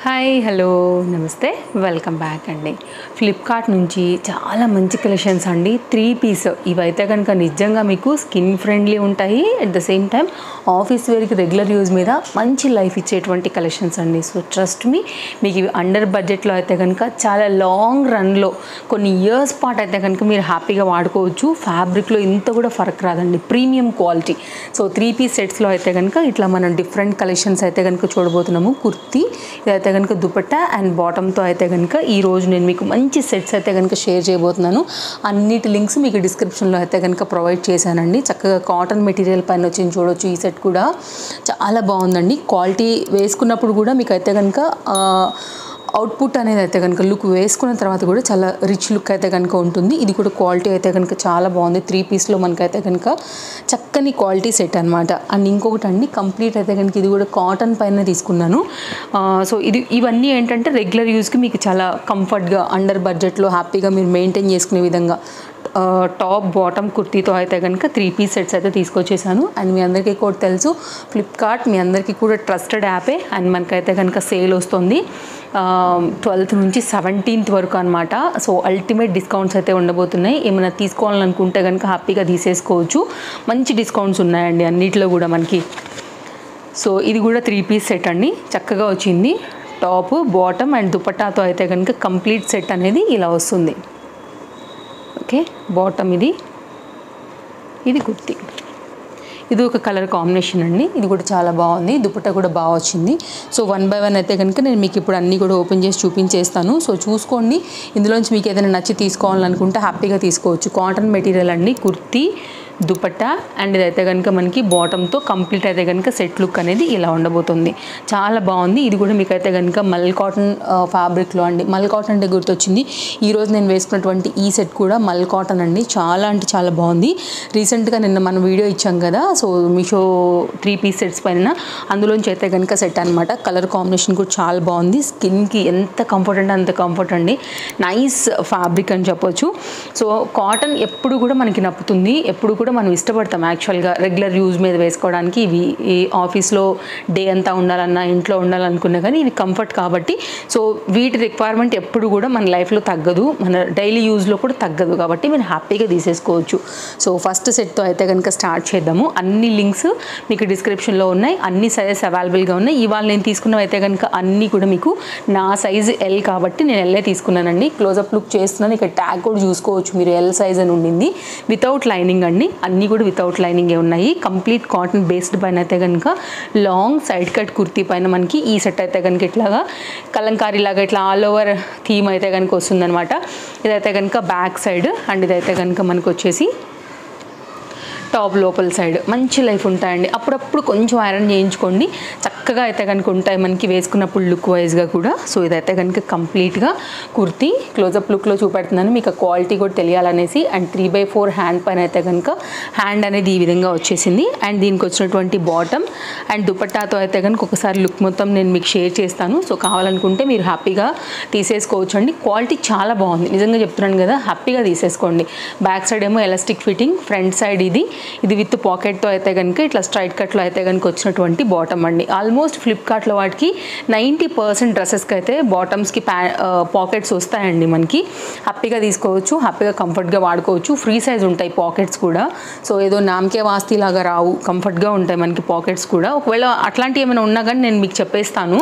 Hi hello నమస్తే welcome back అండి. Flipkart నుంచి చాలా మంచి కలెక్షన్స్ అండి. 3 పీస్ ఇవైతే కనుక నిజంగా మీకు స్కిన్ ఫ్రెండ్లీ ఉంటాయి. At the same time office వేర్కి రెగ్యులర్ యూజ్ మీద మంచి లైఫ్ ఇచ్చేటువంటి కలెక్షన్స్ అండి. సో ట్రస్ట్ మీ, మీకు ఇవి అండర్ బడ్జెట్లో అయితే కనుక చాలా లాంగ్ రన్లో కొన్ని ఇయర్స్ పాటు అయితే కనుక మీరు హ్యాపీగా వాడుకోవచ్చు. ఫ్యాబ్రిక్లో ఇంత కూడా ఫరక్ రాదండి, ప్రీమియం క్వాలిటీ. సో 3 పీస్ సెట్స్లో అయితే కనుక ఇట్లా మనం డిఫరెంట్ కలెక్షన్స్ అయితే కనుక చూడబోతున్నాము. కుర్తీ ఇదైతే కనుక దుపట్టా అండ్ బాటంతో అయితే కనుక ఈరోజు నేను మీకు మంచి సెట్స్ అయితే కనుక షేర్ చేయబోతున్నాను. అన్నిటి లింక్స్ మీకు డిస్క్రిప్షన్లో అయితే కనుక ప్రొవైడ్ చేశానండి. చక్కగా కాటన్ మెటీరియల్ పైన వచ్చింది చూడొచ్చు. ఈ సెట్ కూడా చాలా బాగుందండి. క్వాలిటీ వేసుకున్నప్పుడు కూడా మీకు అయితే కనుక అవుట్పుట్ అనేది అయితే కనుక లుక్ వేసుకున్న తర్వాత కూడా చాలా రిచ్ లుక్ అయితే కనుక ఉంటుంది. ఇది కూడా క్వాలిటీ అయితే కనుక చాలా బాగుంది. 3 పీస్లో మనకైతే కనుక చక్కని క్వాలిటీ సెట్ అనమాట. అండ్ ఇంకొకటి అండి, కంప్లీట్ అయితే కనుక ఇది కూడా కాటన్ పైన తీసుకున్నాను. సో ఇవన్నీ ఏంటంటే రెగ్యులర్ యూస్కి మీకు చాలా కంఫర్ట్గా అండర్ బడ్జెట్లో హ్యాపీగా మీరు మెయింటైన్ చేసుకునే విధంగా టాప్ బాటమ్ కుర్తీతో అయితే కనుక 3 పీస్ సెట్స్ అయితే తీసుకొచ్చేసాను. అండ్ మీ అందరికీ కూడా తెలుసు, ఫ్లిప్కార్ట్ మీ అందరికీ కూడా ట్రస్టెడ్ యాపే. అండ్ మనకైతే కనుక సేల్ వస్తుంది 12th నుంచి 17th వరకు అనమాట. సో అల్టిమేట్ డిస్కౌంట్స్ అయితే ఉండబోతున్నాయి. ఏమైనా తీసుకోవాలనుకుంటే కనుక హ్యాపీగా తీసేసుకోవచ్చు. మంచి డిస్కౌంట్స్ ఉన్నాయండి అన్నిటిలో కూడా మనకి. సో ఇది కూడా 3 పీస్ సెట్ అండి, చక్కగా వచ్చింది. టాప్ బాటమ్ అండ్ దుపట్టాతో అయితే కనుక కంప్లీట్ సెట్ అనేది ఇలా వస్తుంది. ఓకే, బాటమ్ ఇది కుర్తీ, ఇది ఒక కలర్ కాంబినేషన్ అండి. ఇది కూడా చాలా బాగుంది. దుపట్టా కూడా బాగా వచ్చింది. సో 1 by 1 అయితే కనుక నేను మీకు ఇప్పుడు అన్నీ కూడా ఓపెన్ చేసి చూపించేస్తాను. సో చూసుకోండి, ఇందులోంచి మీకు ఏదైనా నచ్చి తీసుకోవాలనుకుంటే హ్యాపీగా తీసుకోవచ్చు. కాటన్ మెటీరియల్ అండి, కుర్తీ దుపట్టా అండ్ ఇదైతే కనుక మనకి బాటంతో కంప్లీట్ అయితే కనుక సెట్ లుక్ అనేది ఇలా ఉండబోతుంది. చాలా బాగుంది. ఇది కూడా మీకు అయితే కనుక మల్ కాటన్ ఫ్యాబ్రిక్లో అండి. మల్ కాటన్ అంటే గుర్తొచ్చింది, ఈరోజు నేను వేసుకున్నటువంటి ఈ సెట్ కూడా మల్ కాటన్ అండి. చాలా అంటే చాలా బాగుంది. రీసెంట్గా నిన్న మనం వీడియో ఇచ్చాం కదా, సో మీషో 3 పీస్ సెట్స్ పైన, అందులోంచి అయితే కనుక సెట్ అనమాట. కలర్ కాంబినేషన్ కూడా చాలా బాగుంది. స్కిన్కి ఎంత కంఫర్ట్ అంటే అంత కంఫర్ట్ అండి. నైస్ ఫ్యాబ్రిక్ అని చెప్పొచ్చు. సో కాటన్ ఎప్పుడు కూడా మనకి నప్పుతుంది, ఎప్పుడు కూడా మనం ఇష్టపడతాం యాక్చువల్గా రెగ్యులర్ యూజ్ మీద వేసుకోవడానికి. ఇవి ఈ ఆఫీస్లో డే అంతా ఉండాలన్నా, ఇంట్లో ఉండాలనుకున్నా కానీ ఇవి కంఫర్ట్ కాబట్టి, సో వీటి రిక్వైర్మెంట్ ఎప్పుడు కూడా మన లైఫ్లో తగ్గదు, మన డైలీ యూజ్లో కూడా తగ్గదు. కాబట్టి మీరు హ్యాపీగా తీసేసుకోవచ్చు. సో ఫస్ట్ సెట్తో అయితే కనుక స్టార్ట్ చేద్దాము. అన్ని లింక్స్ మీకు డిస్క్రిప్షన్లో ఉన్నాయి, అన్ని సైజెస్ అవైలబుల్గా ఉన్నాయి. ఇవాళ నేను తీసుకున్నవి అయితే కనుక అన్నీ కూడా మీకు నా సైజు ఎల్ కాబట్టి నేను ఎల్లే తీసుకున్నానండి. క్లోజప్ లుక్ చేస్తున్నాను. ఇక్కడ ట్యాగ్ కూడా చూసుకోవచ్చు మీరు, ఎల్ సైజ్ అని ఉండింది. వితౌట్ లైనింగ్ అండి, అన్నీ కూడా వితౌట్ లైనింగే ఉన్నాయి. కంప్లీట్ కాటన్ బేస్డ్ పైన అయితే కనుక లాంగ్ సైడ్ కట్ కుర్తీ పైన మనకి ఈ సెట్ అయితే కనుక ఇట్లాగా కలంకారీ లాగా ఇట్లా ఆల్ ఓవర్ థీమ్ అయితే కనుక వస్తుందన్నమాట. ఇదైతే కనుక బ్యాక్ సైడ్ అండ్ ఇదైతే కనుక మనకు వచ్చేసి టాప్ లోపల సైడ్. మంచి లైఫ్ ఉంటాయండి. అప్పుడప్పుడు కొంచెం ఐరన్ చేయించుకోండి, చక్కగా అయితే కనుక ఉంటాయి మనకి వేసుకున్నప్పుడు లుక్ వైజ్గా కూడా. సో ఇదైతే కనుక కంప్లీట్గా కుర్తీ క్లోజప్ లుక్లో చూపెడుతున్నాను మీకు, ఆ క్వాలిటీ కూడా తెలియాలనేసి. అండ్ 3/4 హ్యాండ్ పైన అయితే కనుక హ్యాండ్ అనేది ఈ విధంగా వచ్చేసింది. అండ్ దీనికి వచ్చినటువంటి బాటమ్ అండ్ దుపట్టాతో అయితే కనుక ఒకసారి లుక్ మొత్తం నేను మీకు షేర్ చేస్తాను. సో కావాలనుకుంటే మీరు హ్యాపీగా తీసేసుకోవచ్చు అండి. క్వాలిటీ చాలా బాగుంది, నిజంగా చెప్తున్నాను కదా, హ్యాపీగా తీసేసుకోండి. బ్యాక్ సైడ్ ఏమో ఎలాస్టిక్ ఫిట్టింగ్, ఫ్రంట్ సైడ్ ఇది విత్ పాకెట్తో అయితే కనుక ఇట్లా స్ట్రైట్ కట్లో అయితే కనుక వచ్చినటువంటి బాటమ్ అండి. ఆల్మోస్ట్ ఫ్లిప్కార్ట్లో వాటికి 90% డ్రెస్సెస్కి అయితే బాటమ్స్కి పాకెట్స్ వస్తాయండి మనకి. హ్యాపీగా తీసుకోవచ్చు, హ్యాపీగా కంఫర్ట్గా వాడుకోవచ్చు. ఫ్రీ సైజ్ ఉంటాయి పాకెట్స్ కూడా. సో ఏదో నామకే వాస్తీ లాగా రావు, కంఫర్ట్గా ఉంటాయి మనకి పాకెట్స్ కూడా. ఒకవేళ అట్లాంటివి ఏమైనా ఉన్నా కానీ నేను మీకు చెప్పేస్తాను.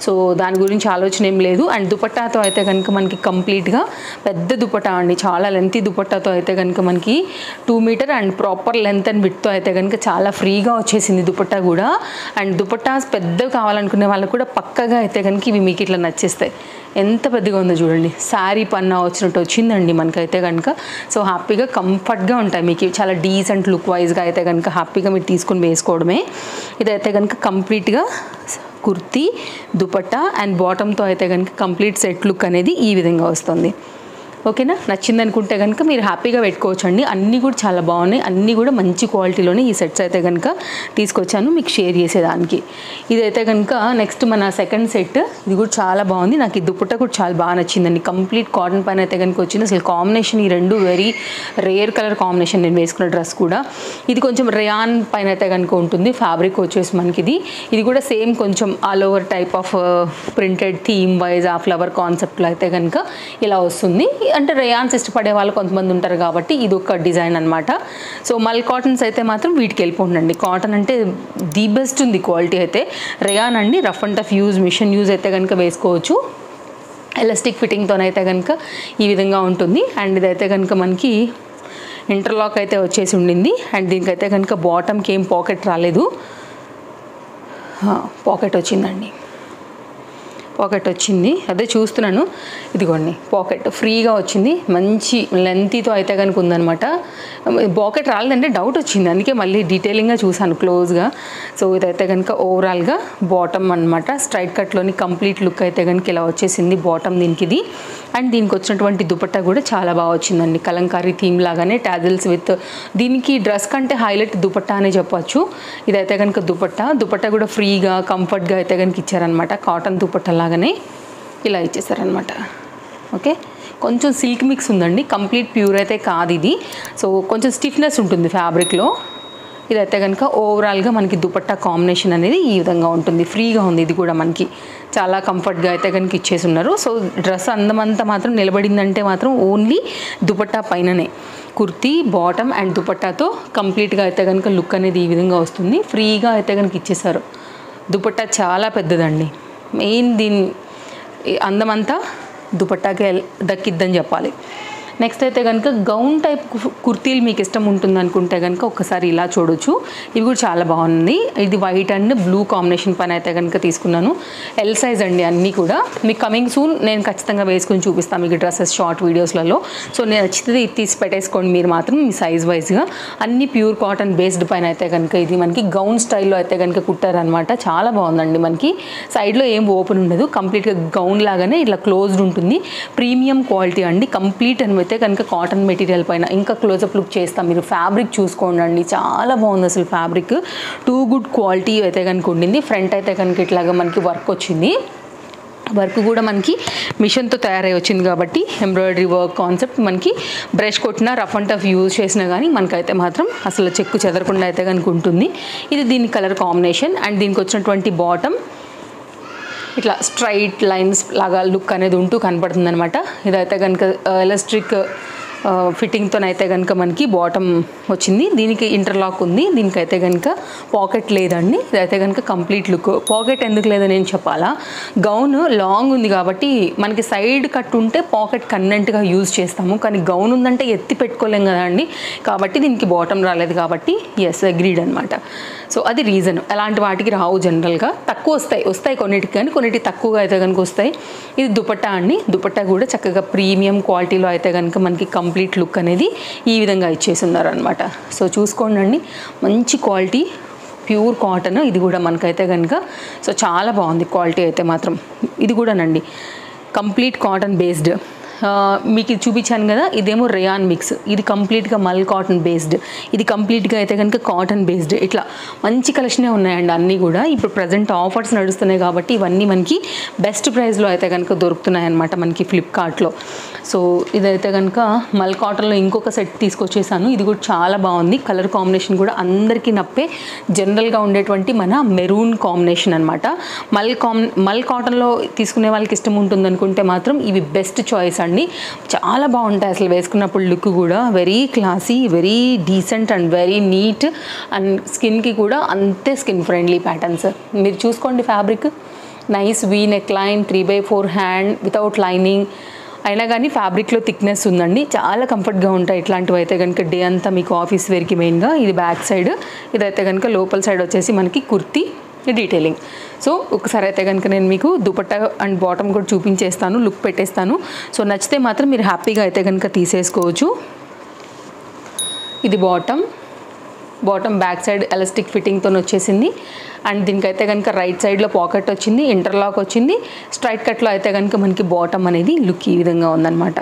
సో దాని గురించి ఆలోచన ఏం లేదు. అండ్ దుపట్టాతో అయితే కనుక మనకి కంప్లీట్గా పెద్ద దుపట్టా అండి, చాలా లెంతీ దుపట్టాతో అయితే కనుక మనకి 2 metre and proper length and విడ్త్తో అయితే కనుక చాలా ఫ్రీగా వచ్చేసింది దుపట్టా కూడా. అండ్ దుపట్టాస్ పెద్దవి కావాలనుకునే వాళ్ళకు కూడా పక్కగా అయితే కనుక ఇవి మీకు ఇట్లా నచ్చేస్తాయి. ఎంత పెద్దగా ఉందో చూడండి, శారీ పన్నా వచ్చినట్టు వచ్చిందండి మనకైతే కనుక. సో హ్యాపీగా కంఫర్ట్గా ఉంటాయి మీకు, చాలా డీసెంట్ లుక్ వైజ్గా అయితే కనుక హ్యాపీగా మీరు తీసుకుని వేసుకోవడమే. ఇదైతే కనుక కంప్లీట్గా కుర్తీ దుపట్టా అండ్ బాటంతో అయితే కనుక కంప్లీట్ సెట్ లుక్ అనేది ఈ విధంగా వస్తుంది. ఓకేనా, నచ్చింది అనుకుంటే కనుక మీరు హ్యాపీగా పెట్టుకోవచ్చు అండి. అన్నీ కూడా చాలా బాగున్నాయి, అన్నీ కూడా మంచి క్వాలిటీలోనే ఈ సెట్స్ అయితే కనుక తీసుకొచ్చాను మీకు షేర్ చేసేదానికి. ఇదైతే కనుక నెక్స్ట్ మన సెకండ్ సెట్, ఇది కూడా చాలా బాగుంది. నాకు ఈ దుపట్ట కూడా చాలా బాగా నచ్చిందండి. కంప్లీట్ కాటన్ పైన అయితే కనుక వచ్చింది. అసలు కాంబినేషన్ ఈ రెండు వెరీ రేర్ కలర్ కాంబినేషన్. నేను వేసుకున్న డ్రెస్ కూడా ఇది కొంచెం రేయాన్ పైన అయితే కనుక ఉంటుంది. ఫ్యాబ్రిక్ వచ్చేసి మనకి ఇది కూడా సేమ్ కొంచెం all over type of printed theme wise ఆ ఫ్లవర్ కాన్సెప్ట్లో అయితే కనుక ఇలా వస్తుంది. అంటే రేయాన్స్ ఇష్టపడే వాళ్ళు కొంతమంది ఉంటారు కాబట్టి ఇది ఒక డిజైన్ అనమాట. సో మల్ కాటన్స్ అయితే మాత్రం వీటికి వెళ్ళిపోండి. కాటన్ అంటే ది బెస్ట్ ఉంది క్వాలిటీ అయితే. రేయాన్ అండి, rough and tough use, machine use అయితే కనుక వేసుకోవచ్చు. ఎలాస్టిక్ ఫిట్టింగ్తోనైతే కనుక ఈ విధంగా ఉంటుంది. అండ్ ఇదైతే కనుక మనకి ఇంటర్లాక్ అయితే వచ్చేసి ఉండింది. అండ్ దీనికైతే కనుక బాటమ్కి ఏం పాకెట్ రాలేదు, పాకెట్ వచ్చిందండి, పాకెట్ వచ్చింది. అదే చూస్తున్నాను, ఇదిగోండి పాకెట్ ఫ్రీగా వచ్చింది. మంచి లెంతీతో అయితే కనుక ఉందనమాట. పాకెట్ రాలేదంటే డౌట్ వచ్చింది, అందుకే మళ్ళీ డీటెయిలింగ్గా చూసాను క్లోజ్గా. సో ఇదైతే కనుక ఓవరాల్గా బాటమ్ అనమాట. స్ట్రైట్ కట్లోని కంప్లీట్ లుక్ అయితే కనుక ఇలా వచ్చేసింది బాటమ్ దీనికి ఇది. అండ్ దీనికి వచ్చినటువంటి దుపట్టా కూడా చాలా బాగా వచ్చిందండి. కలంకారీ థీమ్ లాగానే టాజిల్స్ విత్, దీనికి డ్రెస్ కంటే హైలైట్ దుపట్టా అనే చెప్పచ్చు. ఇదైతే కనుక దుపట్టా కూడా ఫ్రీగా కంఫర్ట్గా అయితే కనుక ఇచ్చారనమాట. కాటన్ దుపట్టా లాగానే ఇలా ఇచ్చేసారనమాట. ఓకే, కొంచెం సిల్క్ మిక్స్ ఉందండి, కంప్లీట్ ప్యూర్ అయితే కాదు ఇది. సో కొంచెం స్టిఫ్నెస్ ఉంటుంది ఫ్యాబ్రిక్లో. ఇదైతే కనుక ఓవరాల్గా మనకి దుపట్టా కాంబినేషన్ అనేది ఈ విధంగా ఉంటుంది. ఫ్రీగా ఉంది, ఇది కూడా మనకి చాలా కంఫర్ట్గా అయితే కనుక ఇచ్చేసి ఉన్నారు. సో డ్రెస్ అందమంతా మాత్రం నిలబడిందంటే మాత్రం ఓన్లీ దుపట్టా పైననే. కుర్తీ, బాటమ్ అండ్ దుపట్టాతో కంప్లీట్గా అయితే కనుక లుక్ అనేది ఈ విధంగా వస్తుంది. ఫ్రీగా అయితే కనుక ఇచ్చేసారు. దుపట్టా చాలా పెద్దదండి. మెయిన్ దీని అందమంతా దుపట్టాకే దక్కిద్దని చెప్పాలి. నెక్స్ట్ అయితే కనుక గౌన్ టైప్ కుర్తీలు మీకు ఇష్టం ఉంటుంది అనుకుంటే కనుక ఒకసారి ఇలా చూడొచ్చు. ఇవి కూడా చాలా బాగుంది. ఇది వైట్ అండ్ బ్లూ కాంబినేషన్ పైన అయితే కనుక తీసుకున్నాను. ఎల్ సైజ్ అండి అన్నీ కూడా. మీకు కమింగ్ సూన్ నేను ఖచ్చితంగా వేసుకుని చూపిస్తాను మీకు డ్రెస్సెస్ షార్ట్ వీడియోస్లలో. సో నేను నచ్చితే తీసి పెట్టేసుకోండి మీరు మాత్రం మీ సైజ్ వైజ్గా. అన్ని ప్యూర్ కాటన్ బేస్డ్ పైన అయితే కనుక ఇది మనకి గౌన్ స్టైల్లో అయితే కనుక కుట్టారనమాట. చాలా బాగుందండి. మనకి సైడ్లో ఏం ఓపెన్ ఉండదు, కంప్లీట్గా గౌన్ లాగానే ఇట్లా క్లోజ్డ్ ఉంటుంది. ప్రీమియం క్వాలిటీ అండి, కంప్లీట్ అని అయితే కనుక కాటన్ మెటీరియల్ పైన. ఇంకా క్లోజప్ లుక్ చేస్తాం, మీరు ఫ్యాబ్రిక్ చూసుకోండి, చాలా బాగుంది అసలు ఫ్యాబ్రిక్. టూ గుడ్ క్వాలిటీ అయితే కనుక ఉండింది. ఫ్రంట్ అయితే కనుక ఇట్లాగా మనకి వర్క్ వచ్చింది. వర్క్ కూడా మనకి మిషన్తో తయారై వచ్చింది కాబట్టి ఎంబ్రాయిడరీ వర్క్ కాన్సెప్ట్. మనకి బ్రష్ కొట్టినా రఫ్ అండ్ టఫ్ యూజ్ చేసినా కానీ మనకైతే మాత్రం అసలు చెక్కు చెదరకుండా అయితే కనుక ఉంటుంది. ఇది దీని కలర్ కాంబినేషన్. అండ్ దీనికి వచ్చినటువంటి బాటమ్ ఇట్లా స్ట్రైట్ లైన్స్ లాగా లుక్ అనేది ఉంటూ కనపడుతుంది అనమాట. ఇదైతే కనుక ఎలాస్టిక్ ఫిట్టింగ్తోనైతే కనుక మనకి బాటమ్ వచ్చింది. దీనికి ఇంటర్లాక్ ఉంది. దీనికైతే కనుక పాకెట్ లేదండి. ఇదైతే కనుక కంప్లీట్ లుక్. పాకెట్ ఎందుకు లేదని నేను చెప్పాలా, గౌన్ లాంగ్ ఉంది కాబట్టి మనకి సైడ్ కట్ ఉంటే పాకెట్ కన్వెంట్గా యూజ్ చేస్తాము. కానీ గౌన్ ఉందంటే ఎత్తి పెట్టుకోలేం కదండి, కాబట్టి దీనికి బాటమ్ రాలేదు కాబట్టి ఎస్ అగ్రీడ్ అనమాట. సో అది రీజన్. అలాంటి వాటికి రావు జనరల్గా, తక్కువ వస్తాయి కొన్నిటికి, కానీ కొన్నిటికి తక్కువగా అయితే కనుక వస్తాయి. ఇది దుపట్టా అండి. దుపట్టా కూడా చక్కగా ప్రీమియం క్వాలిటీలో అయితే కనుక మనకి కంప్లీట్ లుక్ అనేది ఈ విధంగా ఇచ్చేసి ఉన్నారనమాట. సో చూసుకోండి, మంచి క్వాలిటీ ప్యూర్ కాటన్. ఇది కూడా మనకైతే కనుక సో చాలా బాగుంది క్వాలిటీ అయితే మాత్రం. ఇది కూడానండి కంప్లీట్ కాటన్ బేస్డ్. మీకు ఇది చూపించాను కదా, ఇదేమో రేయాన్ మిక్స్, ఇది కంప్లీట్గా మల్ కాటన్ బేస్డ్, ఇది కంప్లీట్గా అయితే కనుక కాటన్ బేస్డ్. ఇట్లా మంచి కలెక్షనే ఉన్నాయండి అన్నీ కూడా. ఇప్పుడు ప్రజెంట్ ఆఫర్స్ నడుస్తున్నాయి కాబట్టి ఇవన్నీ మనకి బెస్ట్ ప్రైస్లో అయితే కనుక దొరుకుతున్నాయి అన్నమాట మనకి ఫ్లిప్కార్ట్లో. సో ఇదైతే కనుక మల్ కాటన్లో ఇంకొక సెట్ తీసుకొచ్చేసాను. ఇది కూడా చాలా బాగుంది. కలర్ కాంబినేషన్ కూడా అందరికీ నప్పే జనరల్గా ఉండేటువంటి మన మెరూన్ కాంబినేషన్ అనమాట. మల్ కాటన్లో తీసుకునే వాళ్ళకి ఇష్టం ఉంటుంది అనుకుంటే మాత్రం ఇవి బెస్ట్ చాయిస్ అండి. చాలా బాగుంటాయి అసలు వేసుకున్నప్పుడు. లుక్ కూడా very classy, very decent and very neat. And స్కిన్కి కూడా అంతే స్కిన్ ఫ్రెండ్లీ ప్యాటర్న్స్. మీరు చూసుకోండి fabric nice V neck line, 3/4 hand without lining అయినా కానీ ఫ్యాబ్రిక్లో థిక్నెస్ ఉందండి. చాలా కంఫర్ట్గా ఉంటాయి ఇట్లాంటివి అయితే కనుక డే అంతా మీకు ఆఫీస్ వేర్కి మెయిన్గా. ఇది బ్యాక్ సైడ్, ఇదైతే కనుక లోపల సైడ్ వచ్చేసి మనకి కుర్తీ డీటెయిలింగ్. సో ఒకసారి అయితే కనుక నేను మీకు దుపట్టా అండ్ బాటమ్ కూడా చూపించేస్తాను, లుక్ పెట్టేస్తాను. సో నచ్చితే మాత్రం మీరు హ్యాపీగా అయితే కనుక తీసేసుకోవచ్చు. ఇది bottom, bottom back side elastic ఫిట్టింగ్తో వచ్చేసింది. అండ్ దీనికైతే కనుక రైట్ సైడ్లో పాకెట్ వచ్చింది, ఇంటర్లాక్ వచ్చింది. స్ట్రైట్ కట్లో అయితే కనుక మనకి బాటమ్ అనేది లుక్ ఈ విధంగా ఉందన్నమాట.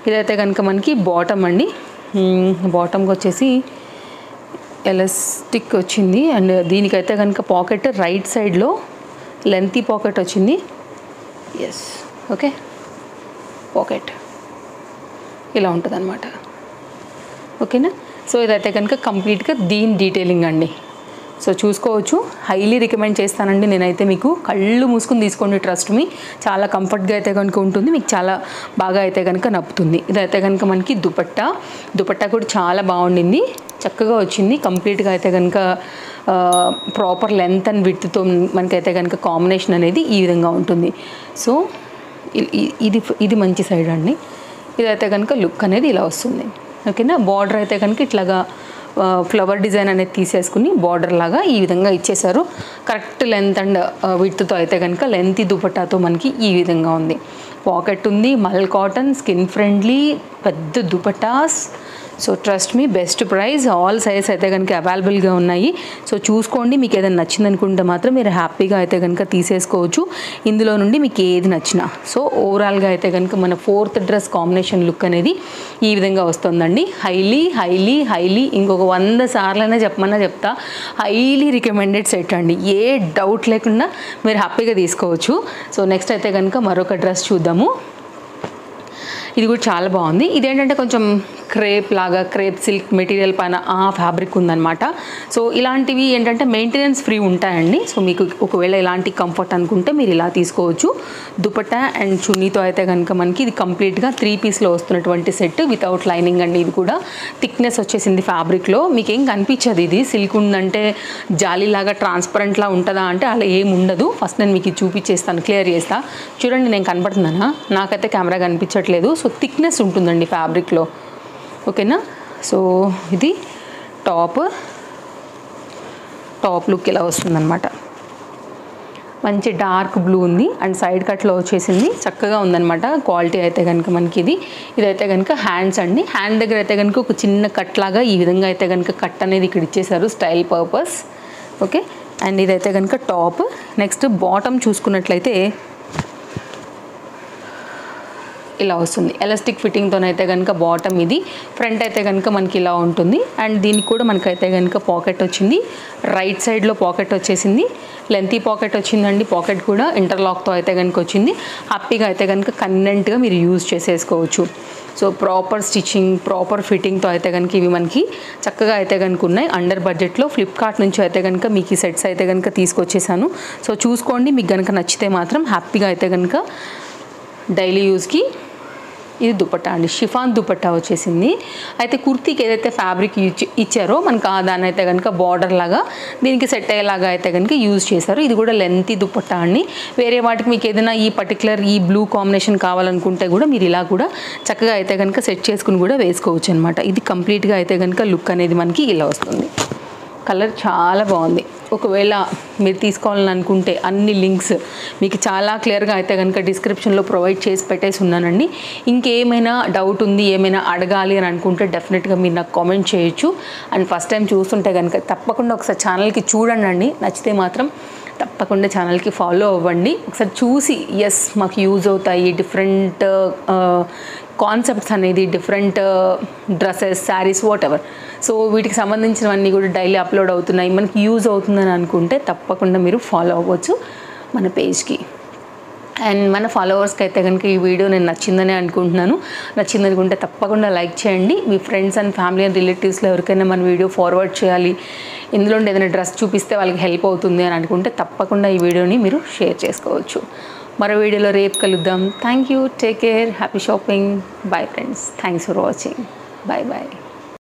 ఇదైతే కనుక మనకి బాటమ్ అండి. బాటమ్కి వచ్చేసి ఎలాస్టిక్ వచ్చింది. అండ్ దీనికైతే కనుక పాకెట్ రైట్ సైడ్లో లెంతీ పాకెట్ వచ్చింది. ఎస్, ఓకే, పాకెట్ ఇలా ఉంటుంది అనమాట. ఓకేనా. సో ఇదైతే కనుక కంప్లీట్గా దీని డీటెయిలింగ్ అండి. సో చూసుకోవచ్చు. హైలీ రికమెండ్ చేస్తానండి నేనైతే. మీకు కళ్ళు మూసుకుని తీసుకోండి, ట్రస్ట్ మీ. చాలా కంఫర్ట్గా అయితే కనుక ఉంటుంది, మీకు చాలా బాగా అయితే కనుక నప్పుతుంది. ఇదైతే కనుక మనకి దుపట్టా కూడా చాలా బాగుండింది, చక్కగా వచ్చింది. కంప్లీట్గా అయితే కనుక ప్రాపర్ లెంత్ అండ్ విడ్త్తో మనకైతే కనుక కాంబినేషన్ అనేది ఈ విధంగా ఉంటుంది. సో ఇది మంచి సైడ్ అండి. ఇదైతే కనుక లుక్ అనేది ఇలా వస్తుంది. ఓకేనా. బార్డర్ అయితే కనుక ఇట్లాగా ఫ్లవర్ డిజైన్ అనేది తీసేసుకుని బార్డర్ లాగా ఈ విధంగా ఇచ్చేసారు. కరెక్ట్ లెంత్ అండ్ విడ్త్తో అయితే కనుక లెంతీ దుపట్టాతో మనకి ఈ విధంగా ఉంది. పాకెట్ ఉంది, మల్ కాటన్, స్కిన్ ఫ్రెండ్లీ, పెద్ద dupattas. So trust me, best price. All size అయితే కనుక అవైలబుల్గా ఉన్నాయి. సో చూసుకోండి, మీకు ఏదైనా నచ్చింది అనుకుంటే మాత్రం మీరు హ్యాపీగా అయితే కనుక తీసేసుకోవచ్చు ఇందులో నుండి మీకు ఏది నచ్చినా. సో ఓవరాల్గా అయితే కనుక మన 4th డ్రెస్ కాంబినేషన్ లుక్ అనేది ఈ విధంగా వస్తుందండి. హైలీ ఇంకొక 100 సార్లైనా చెప్పమన్నా చెప్తా, హైలీ రికమెండెడ్ సెట్ అండి. ఏ డౌట్ లేకుండా మీరు హ్యాపీగా తీసుకోవచ్చు. సో నెక్స్ట్ అయితే కనుక మరొక డ్రెస్ చూద్దాము. ఇది కూడా చాలా బాగుంది. ఇదేంటంటే కొంచెం క్రేప్ సిల్క్ మెటీరియల్ పైన ఆ ఫ్యాబ్రిక్ ఉందన్నమాట. సో ఇలాంటివి ఏంటంటే మెయింటెనెన్స్ ఫ్రీ ఉంటాయండి. సో మీకు ఒకవేళ ఇలాంటి కంఫర్ట్ అనుకుంటే మీరు ఇలా తీసుకోవచ్చు. దుపట్టా అండ్ చున్నీతో అయితే కనుక మనకి ఇది కంప్లీట్గా 3 పీస్లో వస్తున్నటువంటి సెట్ వితౌట్ లైనింగ్ అండి. ఇది కూడా థిక్నెస్ వచ్చేసింది ఫ్యాబ్రిక్లో. మీకు ఏం కనిపించదు, ఇది సిల్క్ ఉందంటే జాలీలాగా ట్రాన్స్పరెంట్లా ఉంటుందా అంటే అలా ఏం ఉండదు. ఫస్ట్ నేను మీకు చూపించేస్తాను, క్లియర్ చేస్తా. చూడండి, నేను కనపడుతున్నానా? నాకైతే కెమెరా కనిపించట్లేదు. సో థిక్నెస్ ఉంటుందండి ఫ్యాబ్రిక్లో. ఓకేనా. సో ఇది టాప్ లుక్ ఇలా వస్తుందన్నమాట. మంచి డార్క్ బ్లూ ఉంది అండ్ సైడ్ కట్లో వచ్చేసింది, చక్కగా ఉందన్నమాట. క్వాలిటీ అయితే కనుక మనకి ఇదైతే కనుక హ్యాండ్స్ అండి. హ్యాండ్ దగ్గర అయితే కనుక ఒక చిన్న కట్ లాగా ఈ విధంగా అయితే కనుక కట్ అనేది ఇక్కడ ఇచ్చేసారు, స్టైల్ పర్పస్. ఓకే. అండ్ ఇదైతే కనుక టాప్. నెక్స్ట్ బాటమ్ చూసుకున్నట్లయితే ఇలా వస్తుంది. ఎలాస్టిక్ ఫిట్టింగ్తోనైతే కనుక బాటమ్ ఇది. ఫ్రంట్ అయితే కనుక మనకి ఇలా ఉంటుంది. అండ్ దీనికి కూడా మనకైతే కనుక పాకెట్ వచ్చింది. రైట్ సైడ్లో పాకెట్ వచ్చేసింది, లెంతీ పాకెట్ వచ్చిందండి. పాకెట్ కూడా ఇంటర్లాక్తో అయితే కనుక వచ్చింది. హ్యాపీగా అయితే కనుక కన్వెంట్గా మీరు యూజ్ చేసేసుకోవచ్చు. సో ప్రాపర్ స్టిచ్చింగ్, ప్రాపర్ ఫిట్టింగ్తో అయితే కనుక ఇవి మనకి చక్కగా అయితే కనుక ఉన్నాయి. అండర్ బడ్జెట్లో ఫ్లిప్కార్ట్ నుంచి అయితే కనుక మీకు ఈ సెట్స్ అయితే కనుక తీసుకొచ్చేసాను. సో చూసుకోండి, మీకు కనుక నచ్చితే మాత్రం హ్యాపీగా అయితే కనుక డైలీ యూజ్కి. ఇది దుపట్టా అండి, షిఫాన్ దుపట్టా వచ్చేసింది. అయితే కుర్తీకి ఏదైతే ఫ్యాబ్రిక్ ఇచ్చారో మనకు దాని అయితే కనుక బార్డర్ లాగా దీనికి సెట్ అయ్యేలాగా అయితే కనుక యూజ్ చేశారు. ఇది కూడా లెంతీ దుపట్టా అండి. వేరే వాటికి మీకు ఏదైనా ఈ పర్టికులర్ ఈ బ్లూ కాంబినేషన్ కావాలనుకుంటే కూడా మీరు ఇలా కూడా చక్కగా అయితే కనుక సెట్ చేసుకుని కూడా వేసుకోవచ్చు అనమాట. ఇది కంప్లీట్గా అయితే కనుక లుక్ అనేది మనకి ఇలా వస్తుంది. కలర్ చాలా బాగుంది. ఒకవేళ మీరు తీసుకోవాలని అనుకుంటే అన్ని లింక్స్ మీకు చాలా క్లియర్గా అయితే కనుక డిస్క్రిప్షన్లో ప్రొవైడ్ చేసి పెట్టేసి ఉన్నానండి. ఇంకేమైనా డౌట్ ఉంది, ఏమైనా అడగాలి అని అనుకుంటే డెఫినెట్గా మీరు నాకు కామెంట్ చేయొచ్చు. అండ్ ఫస్ట్ టైం చూస్తుంటే కనుక తప్పకుండా ఒకసారి ఛానల్కి చూడండి. నచ్చితే మాత్రం తప్పకుండా ఛానల్కి ఫాలో అవ్వండి. ఒకసారి చూసి ఎస్ మాకు యూజ్ అవుతాయి డిఫరెంట్ కాన్సెప్ట్స్ అనేది, different dresses, saris, what ever. So వీటికి సంబంధించినవన్నీ కూడా డైలీ అప్లోడ్ అవుతున్నాయి, మనకి యూజ్ అవుతుందని అనుకుంటే తప్పకుండా మీరు ఫాలో అవ్వచ్చు మన పేజ్కి. అండ్ మన ఫాలోవర్స్కి అయితే కనుక ఈ వీడియో నేను నచ్చిందని అనుకుంటున్నాను. నచ్చిందనుకుంటే తప్పకుండా లైక్ చేయండి. మీ ఫ్రెండ్స్ అండ్ ఫ్యామిలీ అండ్ రిలేటివ్స్లో ఎవరికైనా మన వీడియో ఫార్వర్డ్ చేయాలి, ఇందులో ఏదైనా డ్రెస్ చూపిస్తే వాళ్ళకి హెల్ప్ అవుతుంది అని అనుకుంటే తప్పకుండా ఈ వీడియోని మీరు షేర్ చేసుకోవచ్చు. మరో వీడియోలో రేపు కలుద్దాం. Thank you, take care, happy shopping, bye friends, thanks for watching, bye bye.